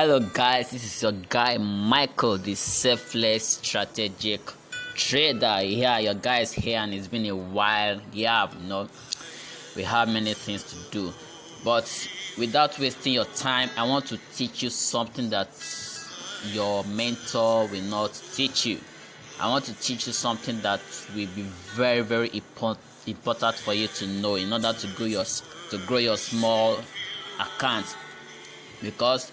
Hello guys, this is your guy Michael, the selfless strategic trader. Yeah, your guy is here and it's been a while. Yeah, we have many things to do, but without wasting your time, I want to teach you something that your mentor will not teach you. I want to teach you something that will be very, very important for you to know in order to grow your small account, because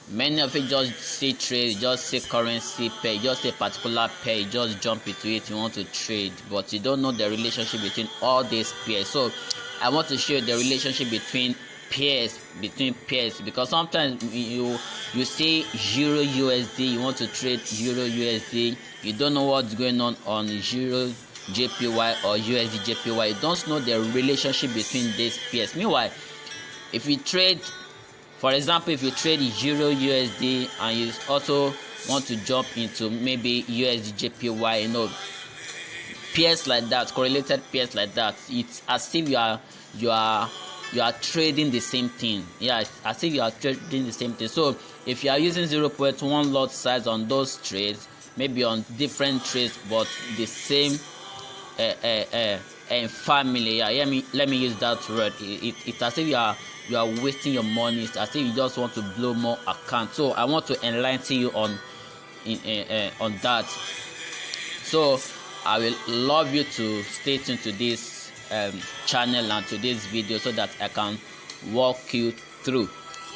many of you just see trade, just see currency pair, just a particular pair, you just jump into it, you want to trade, but you don't know the relationship between all these pairs. So I want to show you the relationship between pairs, because sometimes you see Euro USD, you want to trade Euro USD, you don't know what's going on Euro JPY or USD JPY. You don't know the relationship between these pairs. Meanwhile, if you trade, for example, if you trade Euro USD and you also want to jump into maybe USD JPY, pairs like that, correlated pairs like that, it's as if you are trading the same thing. Yeah, as if you are trading the same thing. So if you are using 0.1 lot size on those trades, maybe on different trades but the same family, yeah, let me use that word. It's as if you are wasting your money. It's as if you just want to blow more accounts. So I want to enlighten you on that. So I will love you to stay tuned to this channel and to this video so that I can walk you through.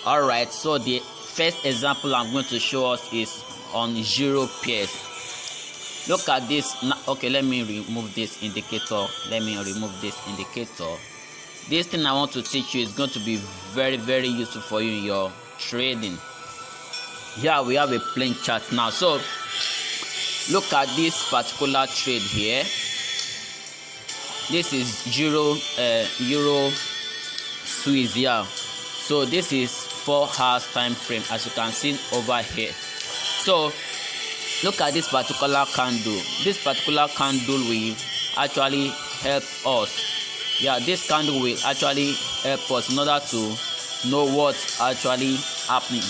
Alright, so the first example I'm going to show us is on Euro pairs. Look at this. Okay, let me remove this indicator. This thing I want to teach you is going to be very, very useful for you in your trading. Here we have a plain chart now. So look at this particular trade here. This is Euro Swiss here. So this is 4 hours time frame, as you can see over here. So look at this particular candle. This particular candle will actually help us. Yeah, this candle will actually help us in order to know what's actually happening.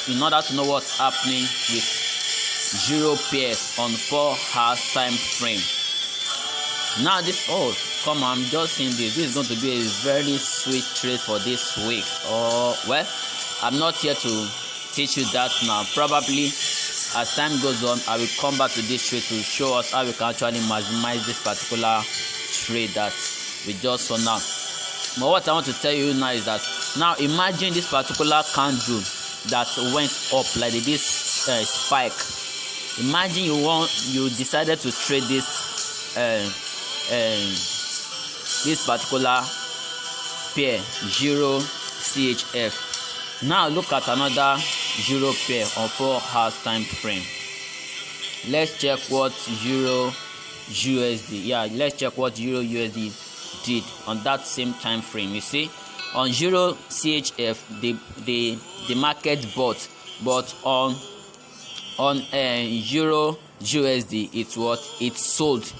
In order to know what's happening with Euro pairs on 4 hours time frame. Now this, come on, I'm just saying this is going to be a very sweet trade for this week. Well, I'm not here to teach you that now. Probably as time goes on, I will come back to this trade to show us how we can actually maximize this particular trade that we just saw now. But what I want to tell you now is that, now imagine this particular candle that went up like this spike. Imagine you decided to trade this this particular pair, Euro CHF. Now look at another Euro pair on 4 hours time frame. Let's check what Euro USD. Yeah, let's check what Euro USD did on that same time frame. You see, on Euro CHF the market bought, but on Euro USD it sold.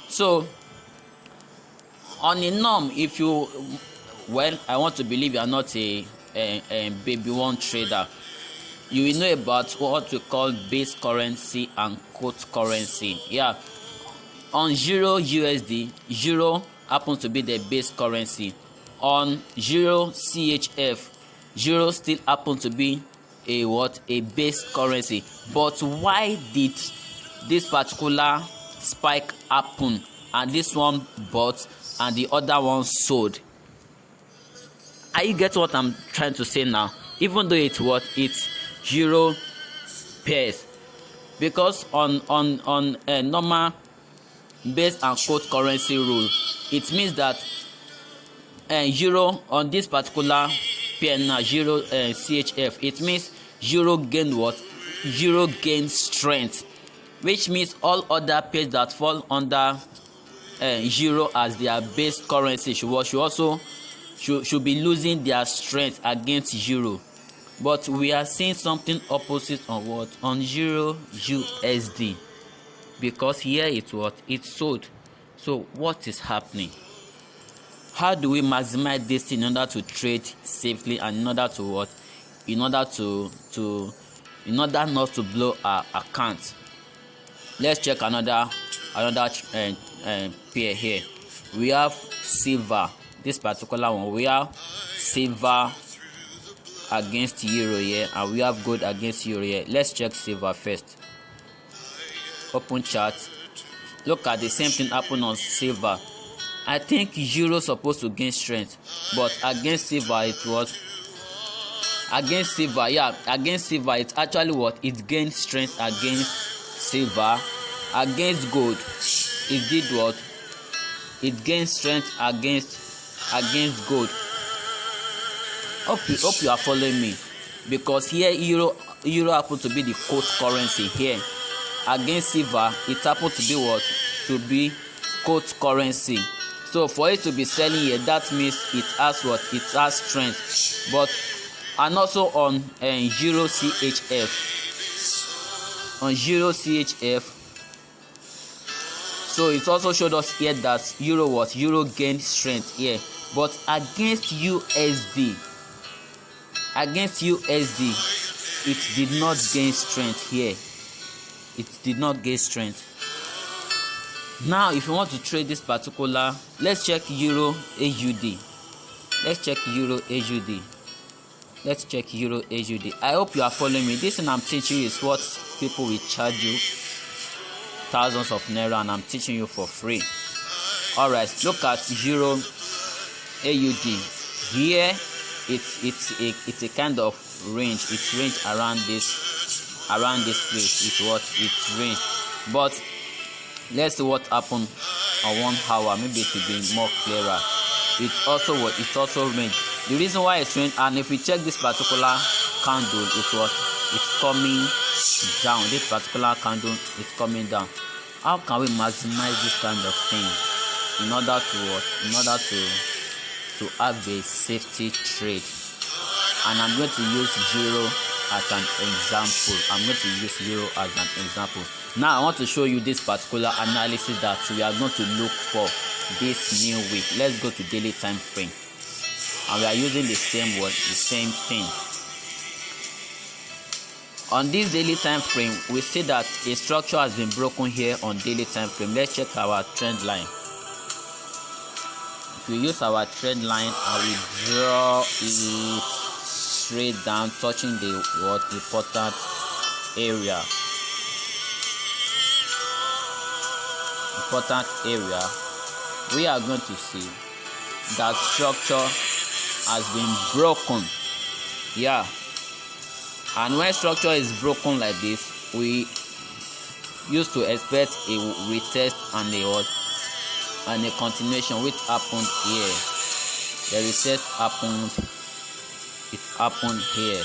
So on a norm, if you, well, I want to believe you are not a baby one trader, you will know about what we call base currency and quote currency. Yeah, on Euro USD, Euro happens to be the base currency. On Euro CHF, Euro still happens to be a base currency. But why did this particular spike happen and this one bought and the other one sold? Are you get what I'm trying to say now? Even though it's Euro pairs, because on normal base and quote currency rule, it means that Euro on this particular pair now, Euro CHF, it means Euro gained what? Euro gained strength, which means all other pairs that fall under Euro as their base currency should be losing their strength against Euro. But we are seeing something opposite on what? On Euro USD, because here it's sold. So what is happening? How do we maximize this in order to trade safely and in order to in order in order not to blow our account. Let's check another pair here. We have silver. This particular one, we have silver against euro here, and we have gold against euro here. Let's check silver first. Open chart. Look at the same thing happen on silver. I think euro supposed to gain strength, but against silver it was against silver. Yeah, against silver it actually what it gained strength against silver. Against gold it did what? It gained strength against gold. Hope you are following me, because here euro happen to be the quote currency here. Against silver it happened to be what? To be quote currency. So for it to be selling here, that means it has what? It has strength. But and also on euro CHF. On euro CHF, so it also showed us here that euro gained strength here. But against USD, it did not gain strength here. It did not gain strength. Now if you want to trade this particular, let's check euro AUD. Let's check euro AUD. I hope you are following me. This thing I'm teaching you is what people will charge you thousands of naira, and I'm teaching you for free. Alright, look at euro AUD. Here it's a kind of range. It's range around this place. It's what it's range. But let's see what happened on 1 hour. Maybe it will be more clearer. It's also range. The reason why it's range, and if we check this particular candle, it's coming down. This particular candle is coming down. How can we maximize this kind of thing in order to have a safety trade? And I'm going to use euro as an example. Now I want to show you this particular analysis that we are going to look for this new week. Let's go to daily time frame, and we are using the same thing. On this daily time frame, we see that a structure has been broken here on daily time frame. Let's check our trend line. If we use our trend line and we draw it straight down, touching the important area. We are going to see that structure has been broken. Yeah, and when structure is broken like this, we used to expect a retest and a continuation, which happened here. The retest happened here,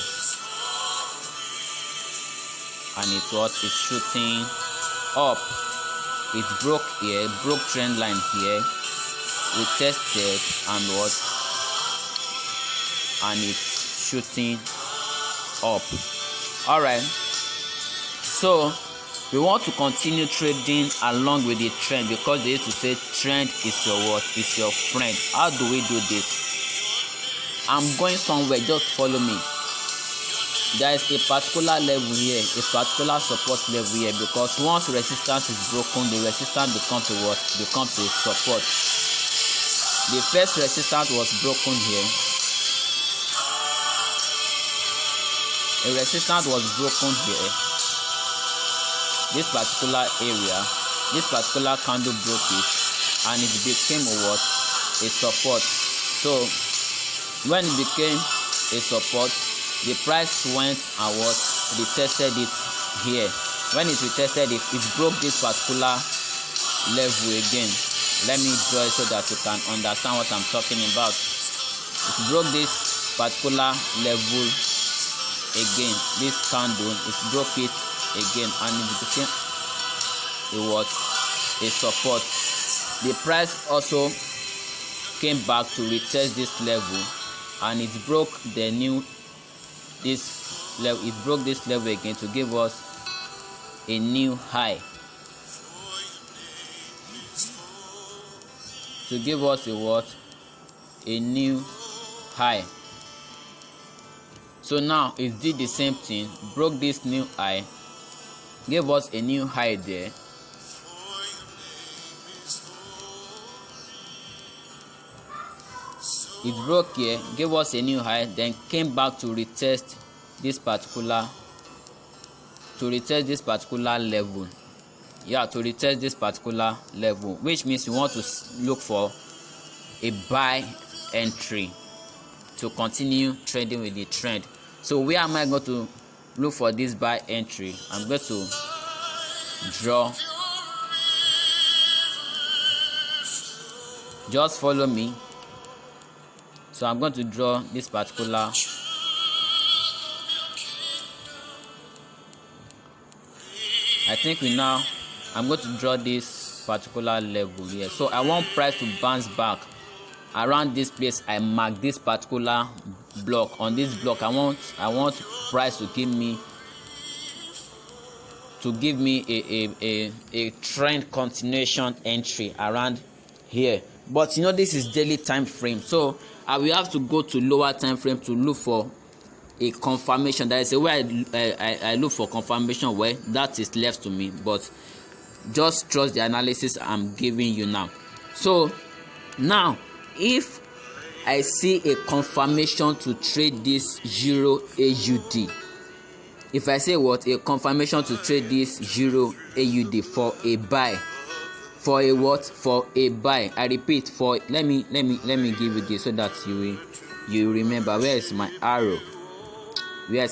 and it's shooting up. It broke here, broke trend line here. We tested and it's shooting up. Alright, so we want to continue trading along with the trend, because they used to say trend is your friend. How do we do this? I'm going somewhere, just follow me. There is a particular level here, a particular support level here, because once resistance is broken, the resistance becomes a support. The first resistance was broken here. A resistance was broken here. This particular area, this particular candle broke it, and it became a support. So when it became a support, the price went and retested it here. When it retested it, it broke this particular level again. Let me draw it so that you can understand what I'm talking about. It broke this particular level again. This candle, it broke it again, and it became a support. The price also came back to retest this level, and it broke this level again to give us a new high, So now it did the same thing, broke this new high, gave us a new high there. It broke here, gave us a new high, then came back to retest this particular level. Yeah, to retest this particular level, which means you want to look for a buy entry to continue trading with the trend. So where am I going to look for this buy entry? I'm going to draw. Just follow me. So I'm going to draw this particular I'm going to draw this particular level here. So I want price to bounce back around this place. I mark this particular block. On this block, I want price to give me a trend continuation entry around here. But you know, this is daily time frame, so I will have to go to lower time frame to look for a confirmation. That is a way I look for confirmation where that is left to me, but just trust the analysis I'm giving you now. So now if I see a confirmation to trade this Euro AUD, if I say what, a confirmation to trade this Euro AUD for a buy, for a what, for a buy, I repeat, for let me give you this so that you remember. Where is my arrow? Yeah,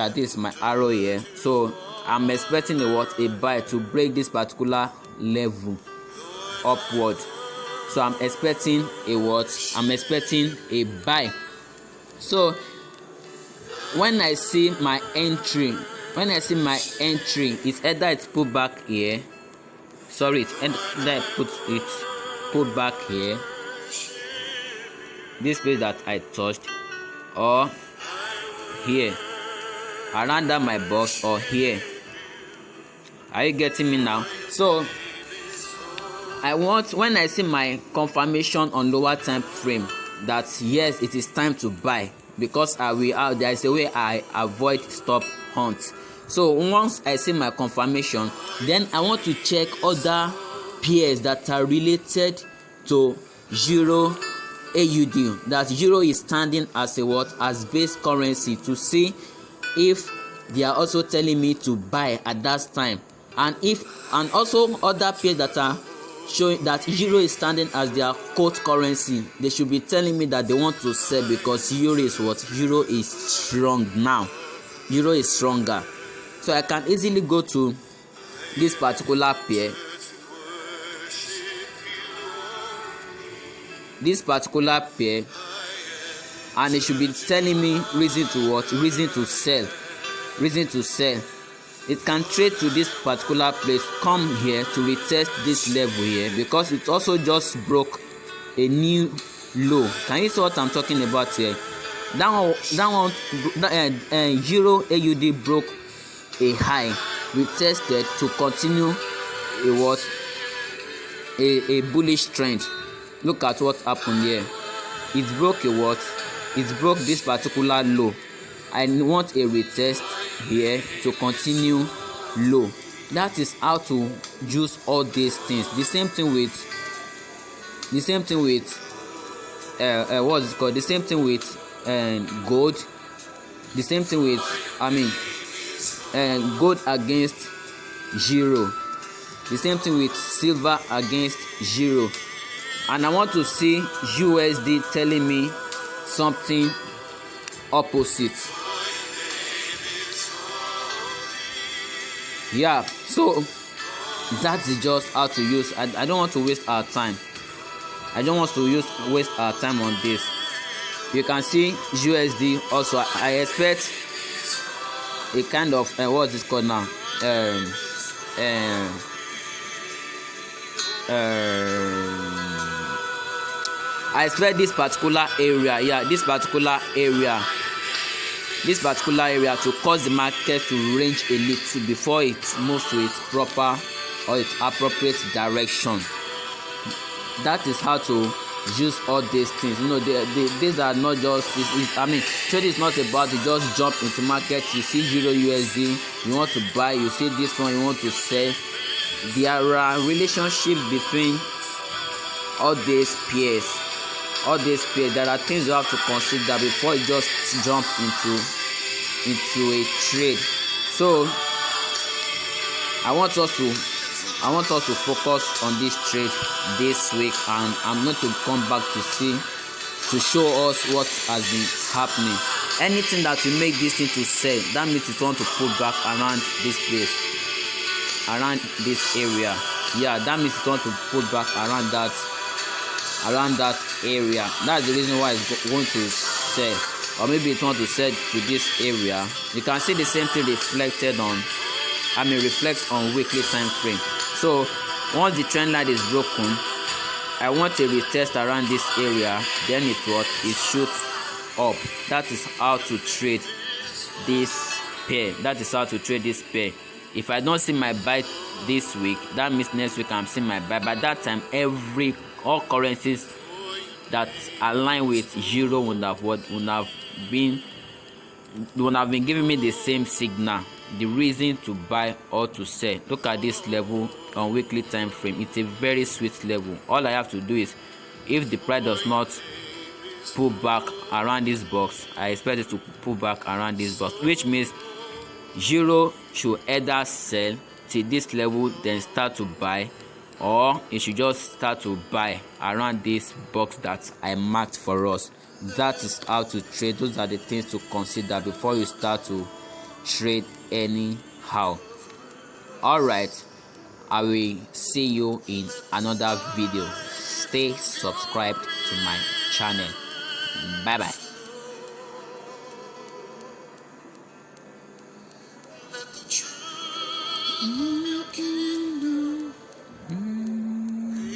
this is my arrow here. So I'm expecting a what, a buy to break this particular level upward. So I'm expecting a what, I'm expecting a buy. So when I see my entry, it's either it's put back here. Sorry, it's either put back here, this place that I touched, or here around that my box, or here. Are you getting me now? So I want, when I see my confirmation on lower time frame that yes, it is time to buy, because there is a way I avoid stop hunts. So once I see my confirmation, then I want to check other pairs that are related to Euro AUD, that Euro is standing as a what, as base currency, to see if they are also telling me to buy at that time, and also other pairs that are showing that Euro is standing as their quote currency. They should be telling me that they want to sell, because Euro is what, Euro is strong now. Euro is stronger. So I can easily go to this particular pair, and it should be telling me reason to what, reason to sell. It can trade to this particular place, come here to retest this level here, because it also just broke a new low. Can you see what I'm talking about here? Euro AUD broke a high, retested to continue a bullish trend. Look at what happened here. It broke this particular low. I want a retest here to continue low. That is how to use all these things. The same thing with what's it called? The same thing with gold. The same thing with gold against Euro. The same thing with silver against Euro. And I want to see USD telling me something opposite. Yeah, so that is just how to use. I don't want to waste our time. Waste our time on this. You can see USD also. I expect a kind of what is called now, I expect this particular area, this particular area to cause the market to range a little before it moves to its proper or its appropriate direction. That is how to use all these things. These are not just trade is not about to just jump into market. You see Euro USD, you want to buy, you see this one, you want to sell. There are relationships between all these pairs. There are things you have to consider before you just jump into a trade. So I want us to focus on this trade this week, and I'm going to come back to show us what has been happening. Anything that will make this thing to sell, that means it want to pull back around this place, around this area. Yeah, that means it want to pull back around that area. That's the reason why it's going to sell, or maybe it want to sell to this area. You can see the same thing reflect on weekly time frame. So once the trend line is broken, I want a retest around this area, then it shoots up. That is how to trade this pair. If I don't see my buy this week, that means next week I'm seeing my buy. By that time, all currencies that align with euro would have been giving me the same signal, the reason to buy or to sell. Look at this level on weekly time frame. It's a very sweet level. All I have to do is, if the price does not pull back around this box, I expect it to pull back around this box, which means euro should either sell till this level then start to buy, or it should just start to buy around this box that I marked for us. That is how to trade. Those are the things to consider before you start to trade anyhow. Alright, I will see you in another video. Stay subscribed to my channel. Bye bye.